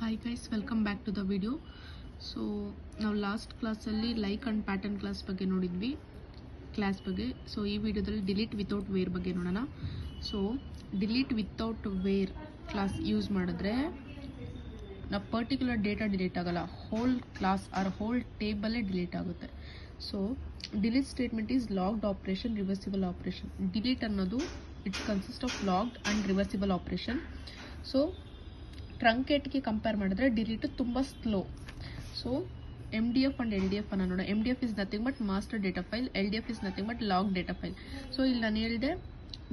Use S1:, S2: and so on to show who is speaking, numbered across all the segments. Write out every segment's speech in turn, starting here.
S1: Hi guys, welcome back to the video. So ನಾವು last ಕ್ಲಾಸಲ್ಲಿ like and pattern class ಬಗ್ಗೆ ನೋಡಿದ್ವಿ class ಬಗ್ಗೆ. ಸೊ ಈ ವಿಡಿಯೋದಲ್ಲಿ ಡಿಲೀಟ್ ವಿತೌಟ್ ವೇರ್ ಬಗ್ಗೆ ನೋಡೋಣ. So delete without where clause use ಮಾಡಿದ್ರೆ ನಾವು ಪರ್ಟಿಕ್ಯುಲರ್ ಡೇಟಾ ಡಿಲೀಟ್ ಆಗಲ್ಲ, ಹೋಲ್ ಕ್ಲಾಸ್ ಆರ್ ಹೋಲ್ ಟೇಬಲೇ ಡಿಲೀಟ್ ಆಗುತ್ತೆ. So delete statement is logged operation, reversible operation. Delete ಅನ್ನೋದು it's consist of logged and reversible operation. So ಟ್ರಂಕೇಟ್ಗೆ compare ಮಾಡಿದ್ರೆ delete ತುಂಬ slow. So MDF and LDF ಅನ್ನ ನೋಡೋಣ. MDF is nothing but master data file, LDF is nothing but log data file. So ಇಲ್ಲಿ ನಾನು ಹೇಳಿದೆ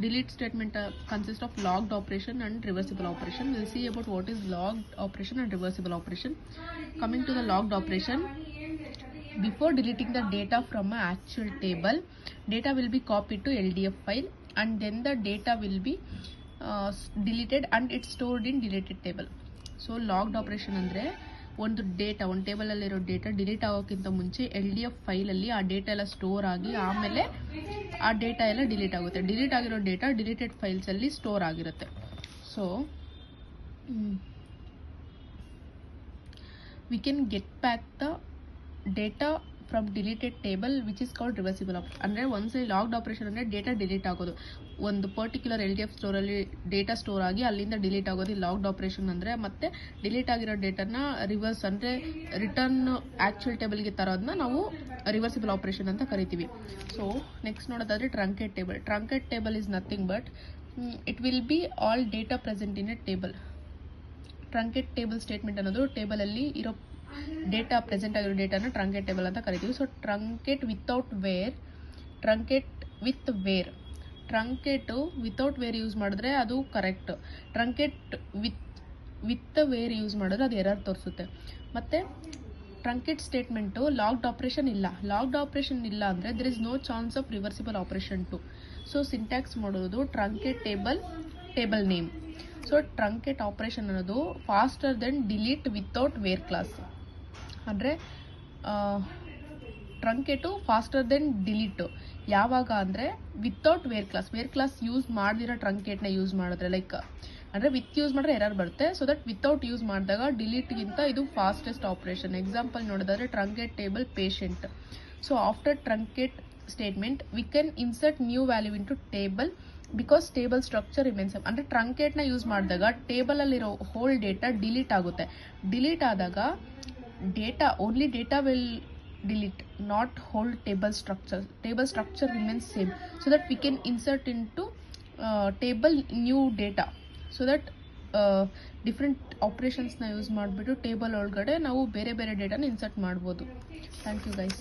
S1: delete statement consist of logged operation and reversible operation. Will see about what is logged operation and reversible operation. Coming to the logged operation, before deleting the data from an actual table, data will be copied to LDF file and then the data will be deleted and it's stored in deleted table. So logged operation ಅಂದ್ರೆ ಒಂದು data, ಒಂದು ಟೇಬಲಲ್ಲಿರೋ data delete ಆಗೋಕ್ಕಿಂತ ಮುಂಚೆ LDF ಫೈಲಲ್ಲಿ ಆ data ಎಲ್ಲ store ಆಗಿ ಆಮೇಲೆ ಆ data ಎಲ್ಲ ಡಿಲೀಟ್ ಆಗುತ್ತೆ. ಡಿಲೀಟ್ ಆಗಿರೋ ಡೇಟಾ ಡಿಲೀಟೆಡ್ ಫೈಲ್ಸಲ್ಲಿ ಸ್ಟೋರ್ ಆಗಿರುತ್ತೆ. So we can get back the data from deleted table which is called reversible operation. ಅಂದರೆ ಒಂದ್ಸಲಿ ಲಾಗ್ಡ್ ಆಪರೇಷನ್ ಅಂದರೆ ಡೇಟಾ ಡಿಲೀಟ್ ಆಗೋದು, ಒಂದು ಪರ್ಟಿಕ್ಯುಲರ್ LDF ಸ್ಟೋರಲ್ಲಿ ಡೇಟಾ ಸ್ಟೋರ್ ಆಗಿ ಅಲ್ಲಿಂದ ಡಿಲೀಟ್ ಆಗೋದು ಲಾಗ್ಡ್ ಆಪರೇಷನ್ ಅಂದರೆ. ಮತ್ತೆ ಡಿಲೀಟ್ ಆಗಿರೋ ಡೇಟಾನ ರಿವರ್ಸ್ ಅಂದರೆ ರಿಟರ್ನ್ ಆ್ಯಕ್ಚುಯಲ್ ಟೇಬಲ್ಗೆ ತರೋದನ್ನ ನಾವು ರಿವರ್ಸಿಬಲ್ ಆಪರೇಷನ್ ಅಂತ ಕರಿತೀವಿ. ಸೊ ನೆಕ್ಸ್ಟ್ ನೋಡೋದಾದರೆ truncate table. Truncate table is nothing but it will be all data present in a table. Truncate table statement ಅನ್ನೋದು ಟೇಬಲಲ್ಲಿ ಇರೋ ಡೇಟಾ ಪ್ರೆಸೆಂಟ್ ಆಗಿರೋ ಡೇಟಾನ ಟ್ರಂಕೇಟ್ ಟೇಬಲ್ ಅಂತ ಕರಿತೀವಿ. So truncate without where, truncate with where. Truncate without where use ಮಾಡಿದ್ರೆ ಅದು correct. Truncate with where use ಮಾಡಿದ್ರೆ ಅದು ಎರರ್ ತೋರಿಸುತ್ತೆ. ಮತ್ತು ಟ್ರಂಕೇಟ್ ಸ್ಟೇಟ್ಮೆಂಟು ಲಾಗ್ಡ್ ಆಪರೇಷನ್ ಇಲ್ಲ. ಲಾಗ್ಡ್ ಆಪರೇಷನ್ ಇಲ್ಲ ಅಂದರೆ there is no chance of reversible operation to. So syntax ಮಾಡೋದು truncate table name. So truncate operation ಅನ್ನೋದು faster than delete without where clause. ಅಂದರೆ ಟ್ರಂಕೇಟು ಫಾಸ್ಟರ್ ದೆನ್ ಡಿಲೀಟು ಯಾವಾಗ ಅಂದರೆ without where clause use ಮಾಡದಿರೋ ಟ್ರಂಕೇಟ್ನ use ಮಾಡಿದ್ರೆ, like ಅಂದರೆ with use ಮಾಡಿದ್ರೆ ಎರರ್ ಬರುತ್ತೆ. ಸೊ ದಟ್ ವಿತೌಟ್ ಯೂಸ್ ಮಾಡಿದಾಗ ಡಿಲೀಟ್ಗಿಂತ ಇದು ಫಾಸ್ಟೆಸ್ಟ್ ಆಪರೇಷನ್. ಎಕ್ಸಾಂಪಲ್ ನೋಡೋದಾದ್ರೆ truncate table patient. So after truncate statement we can insert new value into table because table structure remains. ಅಂದರೆ ಟ್ರಂಕೇಟ್ನ ಯೂಸ್ ಮಾಡಿದಾಗ ಟೇಬಲಲ್ಲಿರೋ ಹೋಲ್ ಡೇಟಾ ಡಿಲೀಟ್ ಆಗುತ್ತೆ. ಡಿಲೀಟ್ ಆದಾಗ only data will delete, not whole table structure. Table structure remains same, so that we can insert into table new data, so that different operations na use ಮಾಡಿಬಿಟ್ಟು table ಒಳಗಡೆ ನಾವು ಬೇರೆ ಬೇರೆ ಡೇಟಾನ insert ಮಾಡ್ಬೋದು. Thank you guys.